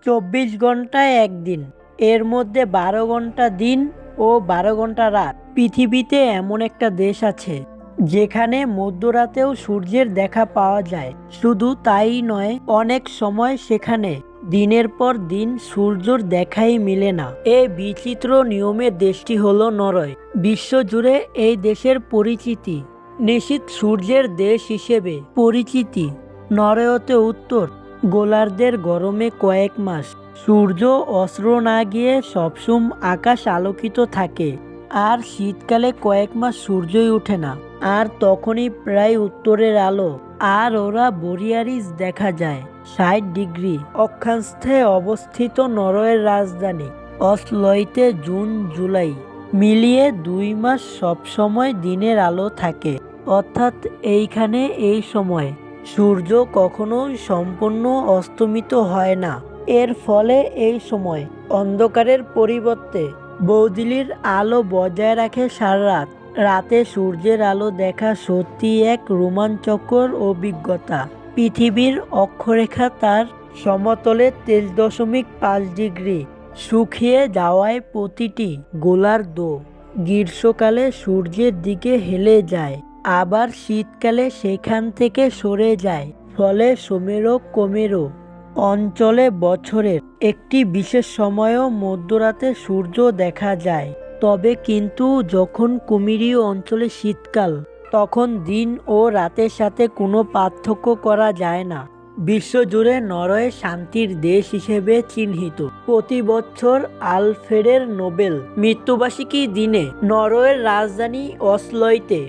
24 ঘন্টায় একদিন, এর মধ্যে 12 ঘন্টা দিন ও 12 ঘন্টা রাত। পৃথিবীতে এমন একটা দেশ আছে যেখানে মধ্যরাতেও সূর্যের দেখা পাওয়া যায়। শুধু তাই নয়, অনেক সময় সেখানে দিনের পর দিন সূর্যর দেখাই মিলে না। এই বিচিত্র নিয়মের দেশটি হলো নরওয়ে। বিশ্বজুড়ে এই দেশের পরিচিতি নিশীথ সূর্যের দেশ হিসেবে পরিচিতি। নরওয়েতে উত্তর গোলার্ধের গরমে কয়েক মাস সূর্য অস্ত্র না গিয়ে সবসময় আকাশ আলোকিত থাকে, আর শীতকালে কয়েক মাস সূর্যই ওঠে না, আর তখনই প্রায় উত্তরের আলো আর ওরা বোরিয়ারিস দেখা যায়। 60 ডিগ্রি অক্ষাংশে অবস্থিত নরওয়ের রাজধানী অসলোতে জুন জুলাই মিলিয়ে 2 মাস সবসময় দিনের আলো থাকে। অর্থাৎ এইখানে এই সময় সূর্য কখনোই সম্পূর্ণ অস্তমিত হয় না। এর ফলে এই সময় অন্ধকারের পরিবর্তে বৌদিলির আলো বজায় রাখে সারা রাত। রাতে সূর্যের আলো দেখা সত্যি এক রোমাঞ্চকর অভিজ্ঞতা। পৃথিবীর অক্ষরেখা তার সমতলে 23.5 ডিগ্রি শুকিয়ে যাওয়ায় প্রতিটি গোলার্ধ গ্রীষ্মকালে সূর্যের দিকে হেলে যায়, আবার শীতকালে সেখান থেকে সরে যায়। ফলে সোমেরো কোমেরো অঞ্চলে বছরের একটি বিশেষ সময়ও মধ্যরাতে সূর্য দেখা যায়। তবে কিন্তু যখন কুমিরীয় অঞ্চলে শীতকাল, তখন দিন ও রাতের সাথে কোনো পার্থক্য করা যায় না। বিশ্বজুড়ে নরওয়ে শান্তির দেশ হিসেবে চিহ্নিত। প্রতি বছর আলফ্রেডের নোবেল মৃত্যুবার্ষিকীর দিনে নরওয়ের রাজধানী অসলোতে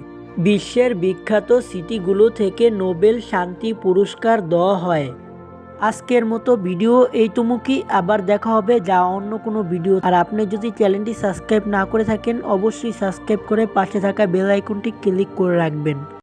বিশ্বের বিখ্যাত সিটিগুলো থেকে নোবেল শান্তি পুরস্কার দেওয়া হয়। আজকের মতো ভিডিও এইটুকুই, আবার দেখা হবে যা অন্য কোনো ভিডিও। আর আপনি যদি চ্যানেলটি সাবস্ক্রাইব না করে থাকেন, অবশ্যই সাবস্ক্রাইব করে পাশে থাকা বেল আইকনটি ক্লিক করে রাখবেন।